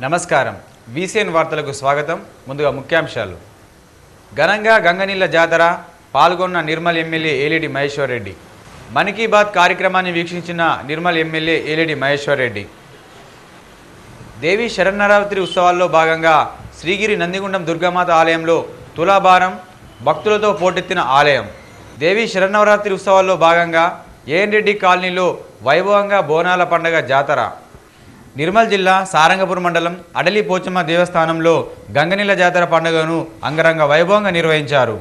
నమస్కారం వీసీఎన్ వార్తలకు స్వాగతం. ముందుగా ముఖ్యాంశాలు. ఘనంగా గంగనీళ్ల జాతర పాల్గొన్న నిర్మల్ ఎమ్మెల్యే ఏలేటి మహేశ్వర్ రెడ్డి. మన్ కీ బాత్ కార్యక్రమాన్ని వీక్షించిన నిర్మల్ ఎమ్మెల్యే ఏలేటి మహేశ్వర్ రెడ్డి. దేవి శరన్నవరాత్రి ఉత్సవాల్లో భాగంగా శ్రీగిరి నందిగుండం దుర్గామాత ఆలయంలో తులాభారం భక్తులతో పోటెత్తిన ఆలయం. దేవి శరన్నవరాత్రి ఉత్సవాల్లో భాగంగా ఏఎన్ రెడ్డి కాలనీలో వైభవంగా బోనాల పండుగ జాతర. నిర్మల్ జిల్లా సారంగపూర్ మండలం అడలి పోచమ్మ దేవస్థానంలో గంగనీళ్ల జాతర పండుగను అంగరంగ వైభవంగా నిర్వహించారు.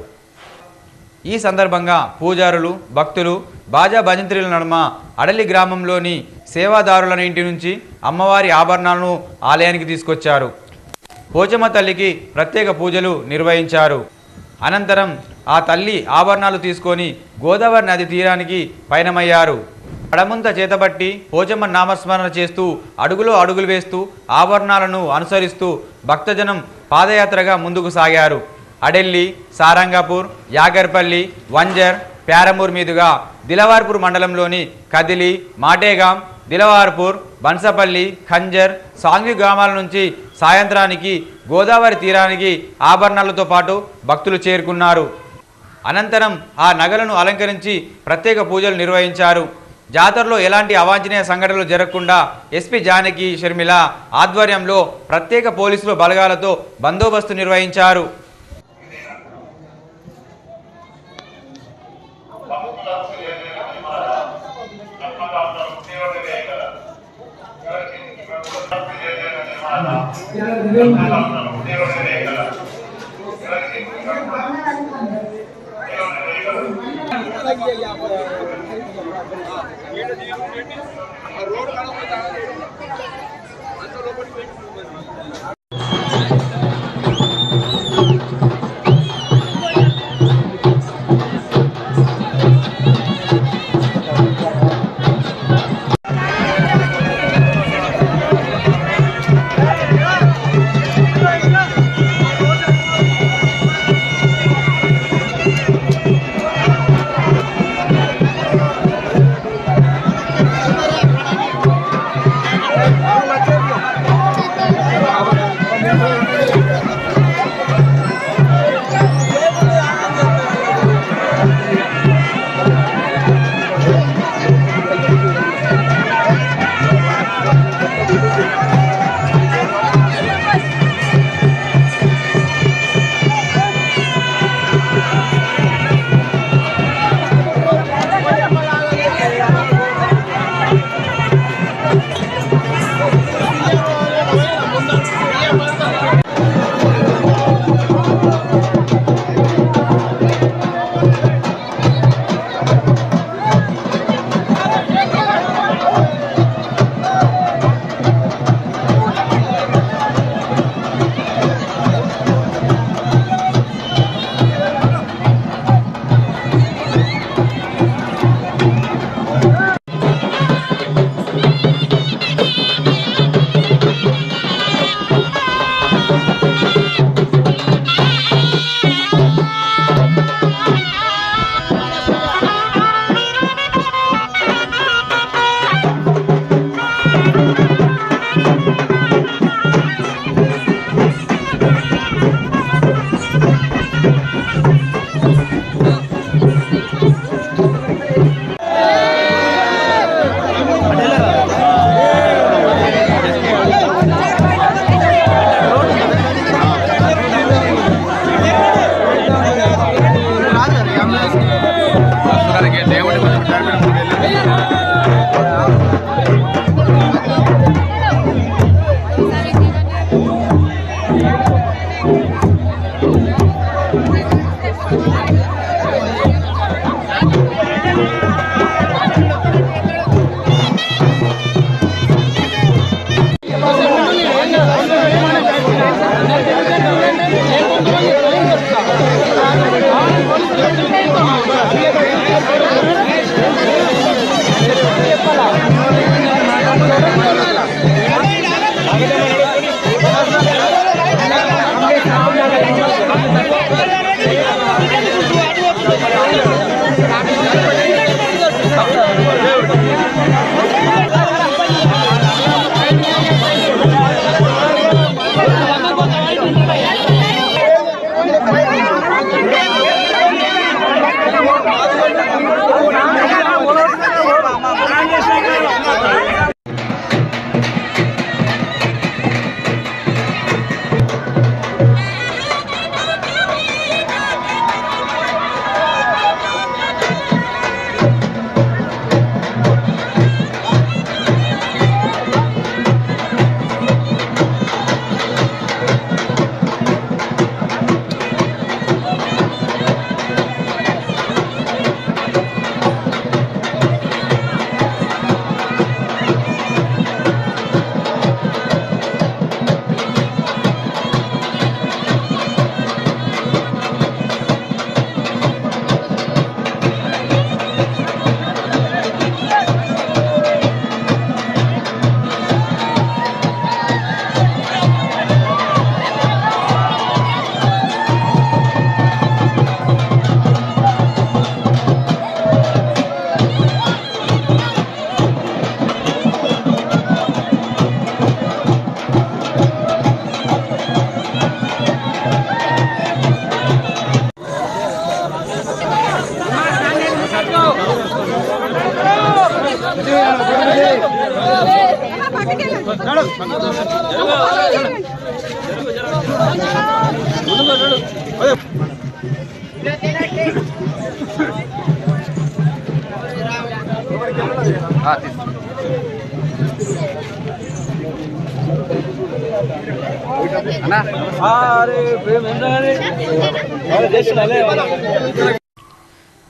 ఈ సందర్భంగా పూజారులు భక్తులు బాజా భజంత్రీల నడుమ అడలి గ్రామంలోని సేవాదారుల ఇంటి నుంచి అమ్మవారి ఆభరణాలను ఆలయానికి తీసుకొచ్చారు. పోచమ్మ తల్లికి ప్రత్యేక పూజలు నిర్వహించారు. అనంతరం ఆ తల్లి ఆభరణాలు తీసుకొని గోదావరి నది తీరానికి పయనమయ్యారు. పడముంత చేతబట్టి పోచమ్మ నామస్మరణ చేస్తూ అడుగులో అడుగులు వేస్తూ ఆభరణాలను అనుసరిస్తూ భక్తజనం పాదయాత్రగా ముందుకు సాగారు. అడెల్లి, సారంగపూర్, యాగర్పల్లి, వంజర్, ప్యారమూర్ మీదుగా దిలవార్పూర్ మండలంలోని కదిలి, మాటేగాం, దిలవార్పూర్, బన్సపల్లి, ఖంజర్, సాంగ్వి గ్రామాల నుంచి సాయంత్రానికి గోదావరి తీరానికి ఆభరణాలతో పాటు భక్తులు చేరుకున్నారు. అనంతరం ఆ నగలను అలంకరించి ప్రత్యేక పూజలు నిర్వహించారు. జాతరలో ఎలాంటి అవాంఛనీయ సంఘటనలు జరగకుండా ఎస్పీ జానకి షర్మిల ఆధ్వర్యంలో ప్రత్యేక పోలీసులు బలగాలతో బందోబస్తు నిర్వహించారు.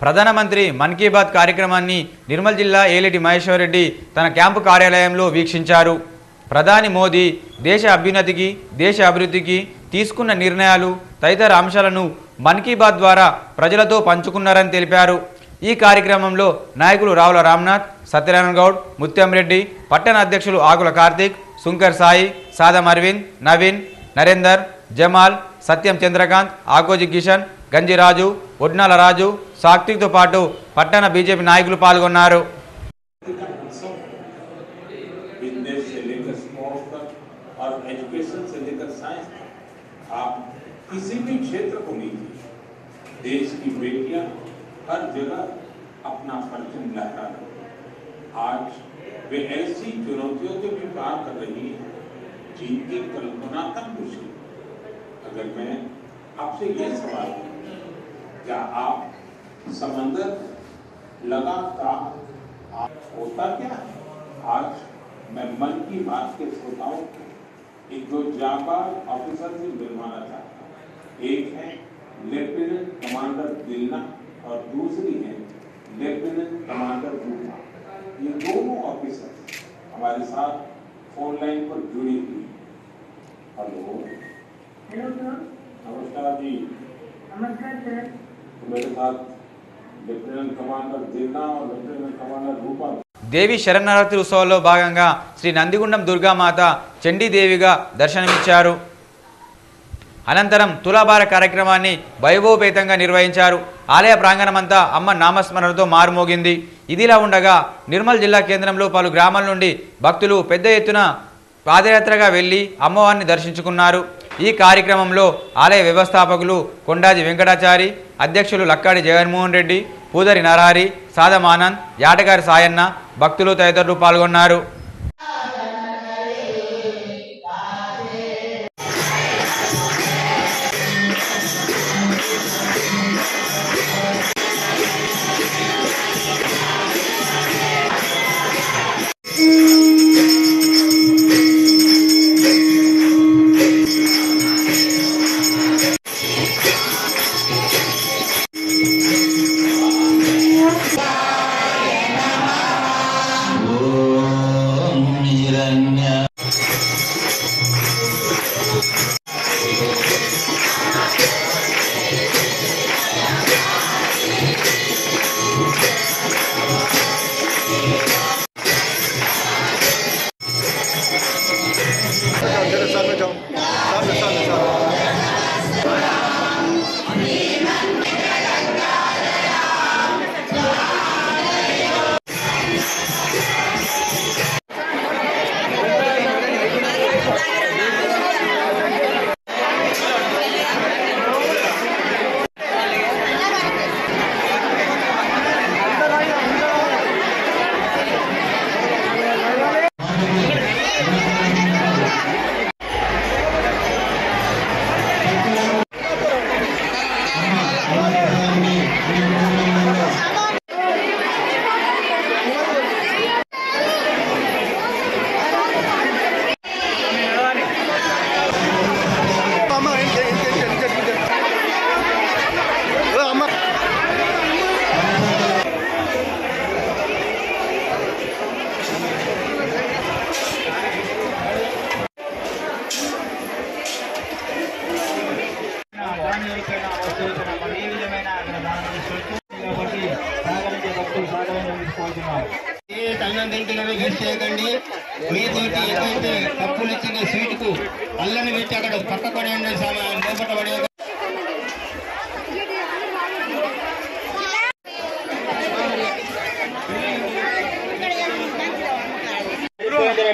ప్రధానమంత్రి మన్ కీ బాత్ కార్యక్రమాన్ని నిర్మల్ జిల్లా ఏలేటి మహేశ్వర్ రెడ్డి తన క్యాంపు కార్యాలయంలో వీక్షించారు. ప్రధాని మోదీ దేశ అభ్యున్నతికి, దేశ అభివృద్ధికి తీసుకున్న నిర్ణయాలు తదితర అంశాలను మన్ కీ బాత్ ద్వారా ప్రజలతో పంచుకున్నారని తెలిపారు. ఈ కార్యక్రమంలో నాయకులు రావుల రామ్నాథ్, సత్యనారాయణ గౌడ్, ముత్యం రెడ్డి, పట్టణ అధ్యక్షులు ఆకుల కార్తీక్, సుంకర్ సాయి, సాదం అరవింద్, నవీన్, నరేందర్, జమాల్, సత్యం చంద్రకాంత్, ఆకోజి కిషన్, గంజిరాజు, ఒడ్నాల రాజు, సాక్తితో పాటు పట్టణ బీజేపీ నాయకులు పాల్గొన్నారు. किसी भी क्षेत्र को लीजिए, देश की बेटियां हर जगह अपना परचम लहरा रही हैं। आज वे ऐसी चुनौतियों को भी पार कर रही हैं जिनकी कल्पना तक मुश्किल। अगर मैं आपसे ये सवाल करूं, क्या आप समंदर लगातार होता क्या है? आज मैं मन की बात के श्रोताओं को एक दो जाबाज ऑफिसर से मिलवाना चाहता हूँ। एक है लेफ्टिनेंट कमांडर दिलना और दूसरी है लेफ्टिनेंट कमांडर रूपा। ये दोनों ऑफिसर हमारे साथ फोन लाइन पर जुड़ी हुई। Hello hello sir. नमस्कार जी। नमस्कार सर। मेरे साथ लेफ्टिनेंट कमांडर दिलना और लेफ्टिनेंट कमांडर रूपा। దేవి శరన్నవరాత్రి ఉత్సవాల్లో భాగంగా శ్రీ నందిగుండం దుర్గామాత చండీదేవిగా దర్శనమిచ్చారు. అనంతరం తులాభార కార్యక్రమాన్ని వైభవపేతంగా నిర్వహించారు. ఆలయ ప్రాంగణమంతా అమ్మ నామస్మరణతో మారుమోగింది. ఇదిలా ఉండగా నిర్మల్ జిల్లా కేంద్రంలో పలు గ్రామాల నుండి భక్తులు పెద్ద ఎత్తున పాదయాత్రగా వెళ్లి అమ్మవారిని దర్శించుకున్నారు. ఈ కార్యక్రమంలో ఆలయ వ్యవస్థాపకులు కొండాజి వెంకటాచారి, అధ్యక్షులు లక్కాడి జగన్మోహన్ రెడ్డి, పూదరి నరహరి, సాదం ఆనంద్, యాటగారి సాయన్న, భక్తులు తదితరులు పాల్గొన్నారు. అన్నంతింటినవి వేస్ట్ చేయకండి. మీతోటి ఏదైతే కప్పులు ఇచ్చిన స్వీట్కు అల్లని పెట్టి అక్కడ పక్క పడే లోపల పడే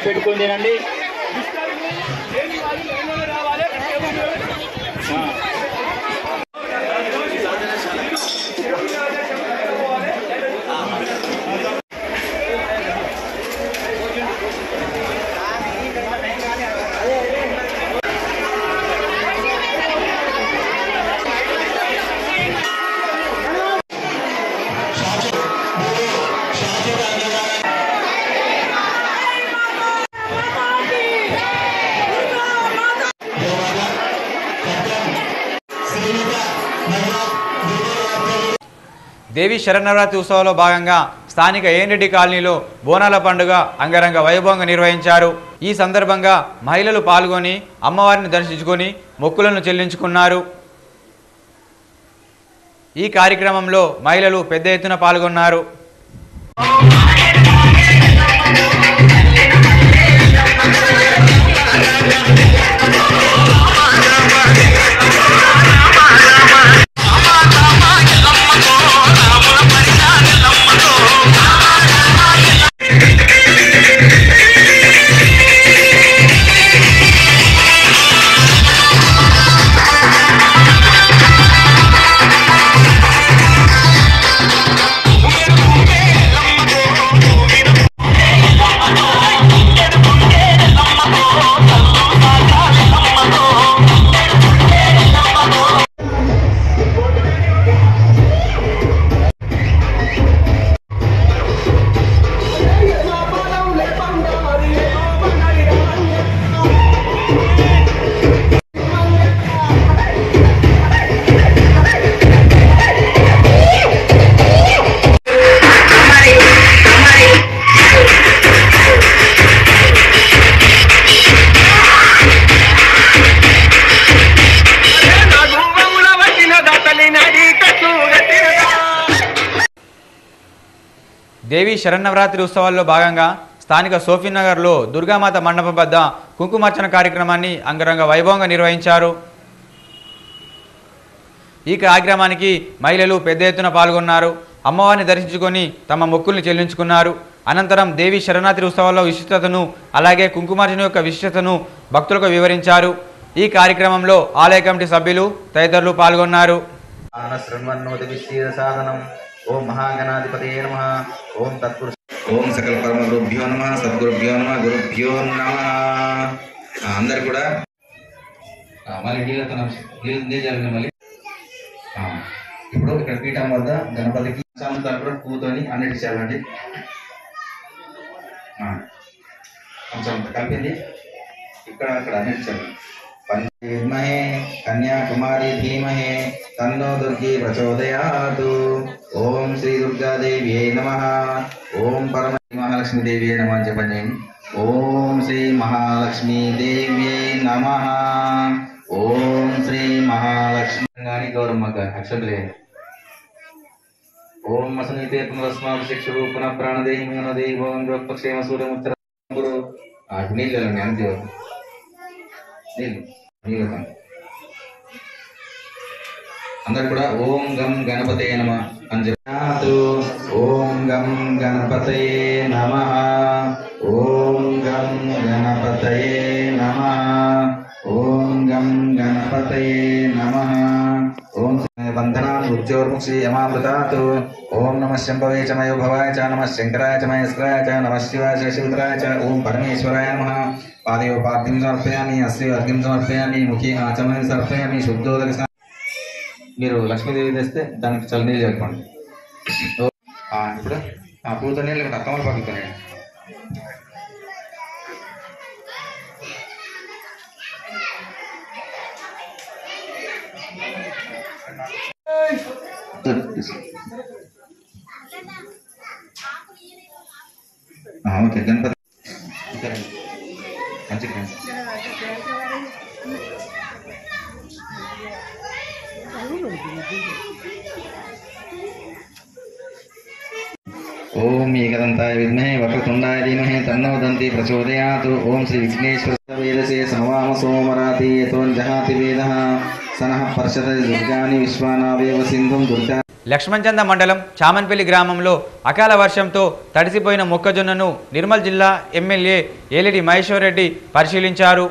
పెట్టుకుని తినండి. దేవి శరన్నవరాత్రి ఉత్సవంలో భాగంగా స్థానిక ఏఎన్రెడ్డి కాలనీలో బోనాల పండుగ అంగరంగ వైభవంగా నిర్వహించారు. ఈ సందర్భంగా మహిళలు పాల్గొని అమ్మవారిని దర్శించుకొని మొక్కులను చెల్లించుకున్నారు. ఈ కార్యక్రమంలో మహిళలు పెద్ద ఎత్తున పాల్గొన్నారు. దేవి శరన్నవరాత్రి ఉత్సవాల్లో భాగంగా స్థానిక సోఫీనగర్లో దుర్గామాత మండపం వద్ద కుంకుమార్చన కార్యక్రమాన్ని అంగరంగ వైభవంగా నిర్వహించారు. ఈ కార్యక్రమానికి మహిళలు పెద్ద ఎత్తున పాల్గొన్నారు. అమ్మవారిని దర్శించుకొని తమ మొక్కుల్ని చెల్లించుకున్నారు. అనంతరం దేవి శరన్నవరాత్రి ఉత్సవాల్లో విశిష్టతను అలాగే కుంకుమార్చన యొక్క విశిష్టతను భక్తులకు వివరించారు. ఈ కార్యక్రమంలో ఆలయ కమిటీ సభ్యులు తదితరులు పాల్గొన్నారు. ఓం మహాగణాధిపతయే నమః. ఓం తత్పురుష ఓం సకల పరమగురుభ్యో నమః. సద్గురుభ్యో నమః. గురుభ్యో నమః. అందరు కూడా మళ్ళీ నీళ్ళతో మళ్ళీ ఇప్పుడు ఇక్కడ పీఠం వద్ద గణపతికి కూడా పూతోని అన్నిటి చేయాలండి. కొంచెం కలిపింది ఇక్కడ అక్కడ అన్నిటి చేయాలి. విద్మహే కన్యాకుమారి ధీమహే తన్నో దుర్గి ప్రచోదయాతు. ఓం శ్రీ దుర్గాదేవ్యై నమః. ఓం పరమ మహాలక్ష్మీదేవ్యై నమః అని చెప్పండి. ఓం శ్రీ మహాలక్ష్మీదేవ్యై నమః. ఓం శ్రీ మహాలక్ష్మి గాని గౌరమ్మక అక్షంతలే. ఓం అసనీతే పునరస్మాభిషిక్షు పునః ప్రాణదేహి మేనదేహి. ఓం క్షేమ సూర్యముత్తర గురు నీళ్ళు అంతే నీళ్ళు అందరు కూడా ఓం గం గణపతయే నమః అని చెప్పు. ఓం గం గణపతయే నమః. ఓం గం గణపతయే నమః. ఓం గం గణపతయే నమః. ఓం బంధనాన్ మృత్యోర్ముక్షి యమామృతాత్. ఓం నమః శంభవే చ మయో భవాయ చ. నమః శంకరాయ చ మహేశ్వరాయ చ. నమః శివాయ చ శివతరాయ చ. ఓం పరమేశ్వరాయ నమః. పాదయో పార్థిం సమర్పయామి. అస్య అర్ఘ్యం సమర్పయామి. ముఖే ఆచమనం సమర్పయామి. శుద్ధోదక. మీరు లక్ష్మీదేవి తెస్తే దానికి చల్లనీళ్ళు చెప్పండి. ఇప్పుడు పూత నీళ్ళు ఇక్కడ అత్తమ్మలు పడుతున్నాయి. ఓకే గణపతి మంచిగా ఓం ఏకదంతాయ విద్మహే వక్రతుండాయ ధీమహి తన్నో దంతి ప్రచోదయాత్. ఓం శ్రీ విఘ్నేశ్వర వేదసే సమవామ సోమరాతి యతోన్జహాతి వేదః సనః పర్షద దుర్గాని విశ్వానావేవ సింధుం దుర్గా. లక్ష్మణచంద మండలం చామన్పల్లి గ్రామంలో అకాల వర్షంతో తడిసిపోయిన మొక్కజొన్నను నిర్మల్ జిల్లా ఎమ్మెల్యే ఏలిడి మహేశ్వర్ రెడ్డి పరిశీలించారు.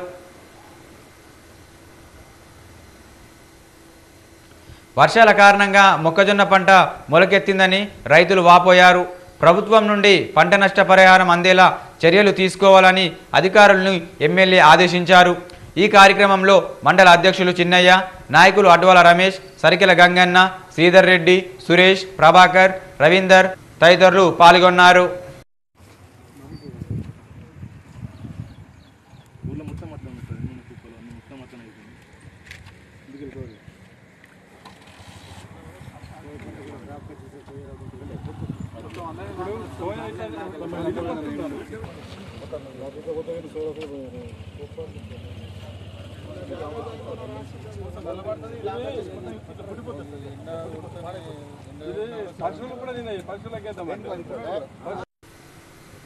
వర్షాల కారణంగా మొక్కజొన్న పంట మొలకెత్తిందని రైతులు వాపోయారు. ప్రభుత్వం నుండి పంట నష్టపరిహారం అందేలా చర్యలు తీసుకోవాలని అధికారులను ఎమ్మెల్యే ఆదేశించారు. ఈ కార్యక్రమంలో మండల అధ్యక్షులు చిన్నయ్య, నాయకులు అడ్వాల రమేష్, సరికెల గంగన్న, శ్రీధర్ రెడ్డి, సురేష్, ప్రభాకర్, రవీందర్ తదితరులు పాల్గొన్నారు.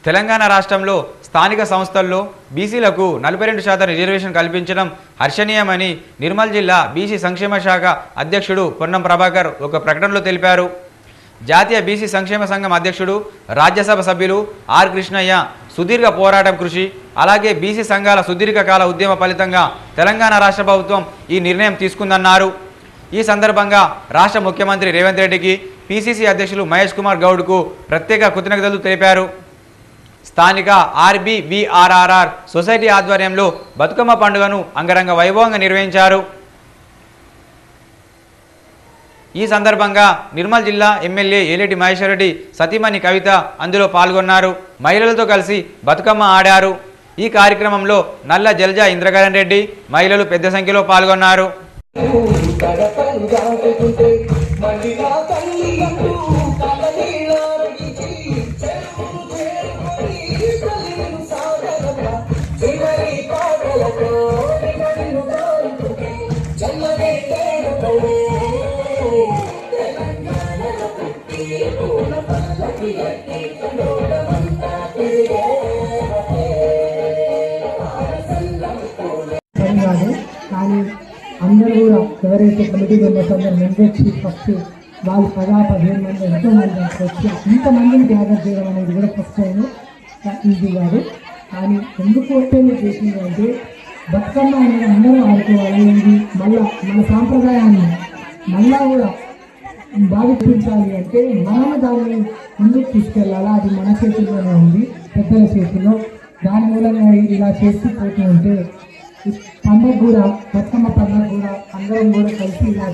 తెలంగాణ రాష్ట్రంలో స్థానిక సంస్థల్లో బీసీలకు 42% రిజర్వేషన్ కల్పించడం హర్షణీయమని నిర్మల్ జిల్లా బీసీ సంక్షేమ శాఖ అధ్యక్షుడు పొన్నం ప్రభాకర్ ఒక ప్రకటనలో తెలిపారు. జాతీయ బీసీ సంక్షేమ సంఘం అధ్యక్షుడు రాజ్యసభ సభ్యులు ఆర్ కృష్ణయ్య సుదీర్ఘ పోరాటం కృషి అలాగే బీసీ సంఘాల సుదీర్ఘకాల ఉద్యమ ఫలితంగా తెలంగాణ రాష్ట్ర ప్రభుత్వం ఈ నిర్ణయం తీసుకుందన్నారు. ఈ సందర్భంగా రాష్ట్ర ముఖ్యమంత్రి రేవంత్ రెడ్డికి పీసీసీ అధ్యక్షులు మహేష్ కుమార్ గౌడ్కు ప్రత్యేక కృతజ్ఞతలు తెలిపారు. స్థానిక ఆర్బీవీఆర్ఆర్ఆర్ సొసైటీ ఆధ్వర్యంలో బతుకమ్మ పండుగను అంగరంగ వైభవంగా నిర్వహించారు. ఈ సందర్భంగా నిర్మల్ జిల్లా ఎమ్మెల్యే ఏలేటి మహేశ్వర్ రెడ్డి సతీమణి కవిత అందులో పాల్గొన్నారు. మహిళలతో కలిసి బతుకమ్మ ఆడారు. ఈ కార్యక్రమంలో నల్ల జల్జా ఇంద్రకరణ్ రెడ్డి మహిళలు పెద్ద సంఖ్యలో పాల్గొన్నారు. కానీ అందరూ కూడా ఎవరైతే కమిటీ మెంబర్స్ అందరూ ముందొచ్చి ఫస్ట్ వాళ్ళు 15 మంది ఎంతో మంది వచ్చి ఇంతమందిని గ్యాదర్ చేయడం అనేది కూడా ఫస్ట్ టైం ఈజీ కాదు. కానీ ఎందుకు ఒత్తిడి చేసింది అంటే బతుకమ్మ అనేది అందరూ ఆడుకోవాలి. ఇది మళ్ళా మన సాంప్రదాయాన్ని మళ్ళా కూడా బాధించాలి అంటే మనం దాన్ని ముందుకు తీసుకెళ్ళాలా. అది మన చేతుల్లోనే ఉంది, పెద్దల చేతుల్లో. దాని మూలంగా ఇలా చేస్తూ పోతూ ఉంటే పండుగ కూడా బతుకమ్మ పండుగ కూడా అందరం కూడా కలిసి ఇలా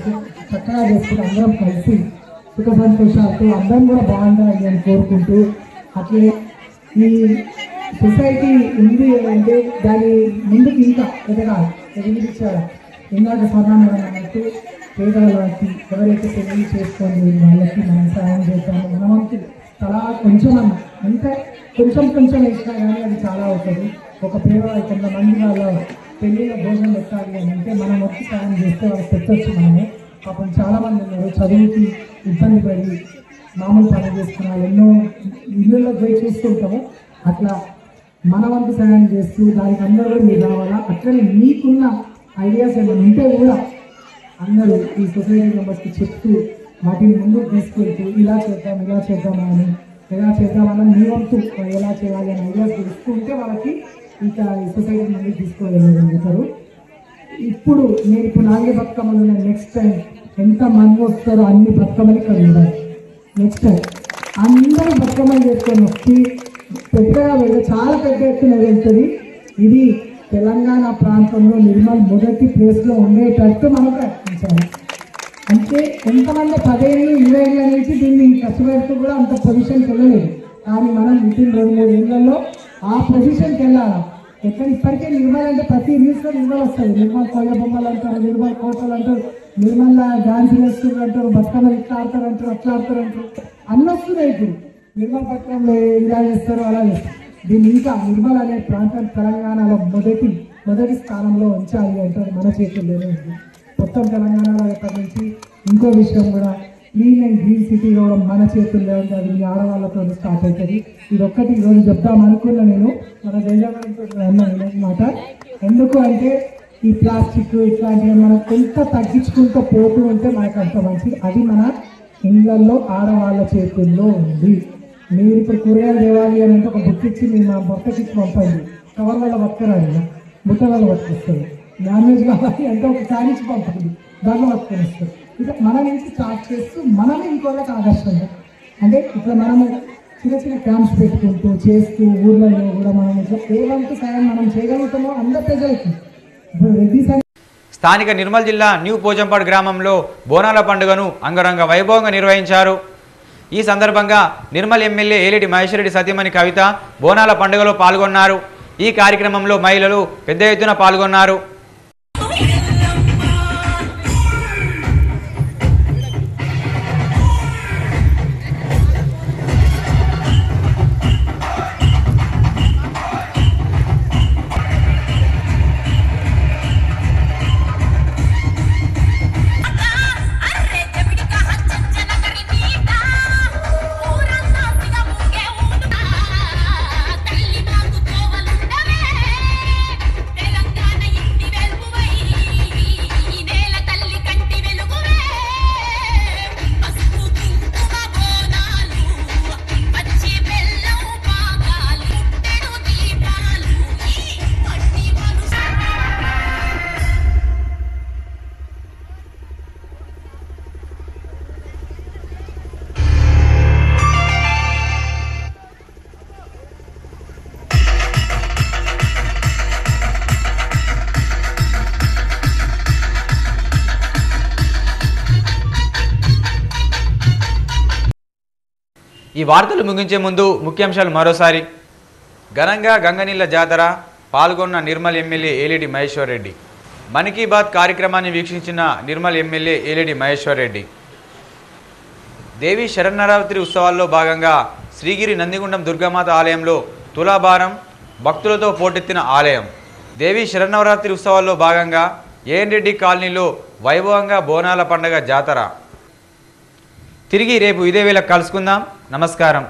చక్కగా చేసుకుని అందరం కలిసి సుఖ సంతోషాలతో అందరం కూడా బాగుండాలి అని కోరుకుంటూ అట్లే ఈ సొసైటీ ఉంది అంటే దాని ముందుకు ఇంకా ఎదగాలి, ఎదిగించాలి. ఇందాక స్వర్ణాన్ని అన్నట్టు పేదవాళ్ళకి ఎవరైతే పెళ్లి చేసుకోండి వాళ్ళకి మనం సహాయం చేస్తాము. మన వంతు చాలా కొంచెం అన్న అంటే కొంచెం వేసినా కానీ అది చాలా అవుతుంది. ఒక పేదవాళ్ళు కొంతమంది వాళ్ళ పెళ్ళిలో భోజనం పెట్టాలి అని అంటే మనం వచ్చి సాయం చేస్తే వాళ్ళకి పెట్టచ్చు. మనము పాపం చాలామంది ఉన్నారు చదువుకి ఇబ్బంది పడి మామూలు పని చేసుకున్నారు, ఎన్నో ఇళ్ళలో పోయి చూస్తుంటాము. అట్లా మన వంతు సహాయం చేస్తూ దానికి అందరూ మీరు రావాలా. అట్లనే మీకున్న ఐడియాస్ ఏమైనా ఉంటే కూడా అందరూ ఈ సొసైటీ మెంబర్స్కి చెప్తూ వాటిని ముందుకు తీసుకెళ్తూ ఇలా చేద్దామని మీ వంతు ఎలా చేయాలి అని ఐడియాస్ ఇస్తూ ఉంటే వాళ్ళకి ఇంకా ఈ సొసైటీ నుండి తీసుకోగలుగుతారు. ఇప్పుడు నేను నాలుగే బతుకమ్మలు ఉన్నాయి. నెక్స్ట్ టైం ఎంత మంది వస్తారో అన్ని బతుకమ్మలు ఇక్కడ ఉన్నాయి. నెక్స్ట్ టైం అందరూ బతుకమ్మలు చేసుకొని వచ్చి పెద్దగా చాలా పెద్ద ఎత్తున వెళ్తుంది. ఇది తెలంగాణ ప్రాంతంలో నిర్మల్ మొదటి ప్లేస్లో ఉండేటట్టు మనం ప్రయత్నించాలి. అంటే కొంతమంది 10 ఏళ్ళు 20 ఏళ్ళ నుంచి దీన్ని కష్టపడుతూ కూడా అంత పొజిషన్కి వెళ్ళలేదు. కానీ మనం వితిన్ 2-3 ఏళ్లలో ఆ పొజిషన్కి వెళ్ళాలి. ఎక్కడ ఇప్పటికే నిర్మల్ అంటే ప్రతి న్యూస్లో నిర్మల్ వస్తుంది. నిర్మల్ కోయ బొమ్మలు అంటారు, నిర్మల్ కోటలు అంటారు, నిర్మల్ డాన్స్ వేస్తున్నారు అంటారు, బతుకమ్మలు ఇట్లా ఆడతారు అంటారు, అట్లా ఆడతారు అంటారు, అన్నీ వస్తున్నాయి. ఇప్పుడు నిర్మల్ పట్టణంలో ఇలా చేస్తారు, అలా చేస్తారు. దీన్ని ఇంకా నిర్మల్ అనే ప్రాంతం తెలంగాణలో మొదటి స్థానంలో ఉంచాలి అంటే మన చేతుల్లోనే ఉంది. మొత్తం తెలంగాణలో ఎక్కడి నుంచి ఇంకో విషయం కూడా క్లీన్ అండ్ గ్రీన్ సిటీ కూడా మన చేతుల్లో ఉంది. అది మీ ఆడవాళ్ళతో స్టార్ట్ అవుతుంది. ఇది ఒక్కటి ఈరోజు చెప్దామనుకున్నా నేను మన అన్నమాట. ఎందుకు అంటే ఈ ప్లాస్టిక్ ఇట్లాంటివి మనం కొంత తగ్గించుకుంటూ పోతూ ఉంటే మనకు అంత మంచిది. అది మన ఇళ్లలో ఆడవాళ్ళ చేతుల్లో ఉంది. మీరు ఇప్పుడు కూరగాయలు తేవాలి అని అంటే ఒక బుక్ ఇచ్చి మీరు మా భర్తకి ఇచ్చి పంపండి, కవర్ వల్ల పట్టుకురాలి, బుట్ట వల్ల పట్టుకొస్తారు. నాన్ వెజ్ కావాలి అంటే ఒక సారించి పంపండి, దాంట్లో పట్టుకొని వస్తారు. ఇట్లా మన నుంచి స్టార్ట్ చేస్తూ మనమే ఇంకోళ్ళకి ఆకర్షణగా అంటే ఇట్లా మనము చిన్న క్యాంప్స్ పెట్టుకుంటూ చేస్తూ ఊళ్ళలో కూడా మనం ఇట్లా ఏవంతు సాయం మనం చేయగలుగుతామో అందరి ప్రజలకి. ఇప్పుడు రెడ్డి స్థానిక నిర్మల్ జిల్లా న్యూ పోచంపాడు గ్రామంలో బోనాల పండుగను అంగరంగ వైభవంగా నిర్వహించారు. ఈ సందర్భంగా నిర్మల్ ఎమ్మెల్యే ఏలేటి మహేశ్వర్ రెడ్డి సతీమణి కవిత బోనాల పండుగలో పాల్గొన్నారు. ఈ కార్యక్రమంలో మహిళలు పెద్ద ఎత్తున పాల్గొన్నారు. ఈ వార్తలు ముగించే ముందు ముఖ్యాంశాలు మరోసారి. ఘనంగా గంగనీళ్ల జాతర, పాల్గొన్న నిర్మల్ ఎమ్మెల్యే ఏలేటి మహేశ్వర్ రెడ్డి. మన్ కీ బాత్ కార్యక్రమాన్ని వీక్షించిన నిర్మల్ ఎమ్మెల్యే ఏలేటి మహేశ్వర్ రెడ్డి. దేవి శరన్నవరాత్రి ఉత్సవాల్లో భాగంగా శ్రీగిరి నందిగుండం దుర్గామాత ఆలయంలో తులాభారం భక్తులతో పోటెత్తిన ఆలయం. దేవి శరన్నవరాత్రి ఉత్సవాల్లో భాగంగా ఏఎన్ రెడ్డి కాలనీలో వైభవంగా బోనాల పండుగ జాతర. తిరిగి రేపు ఇదే వేళ కలుసుకుందాం. నమస్కారం.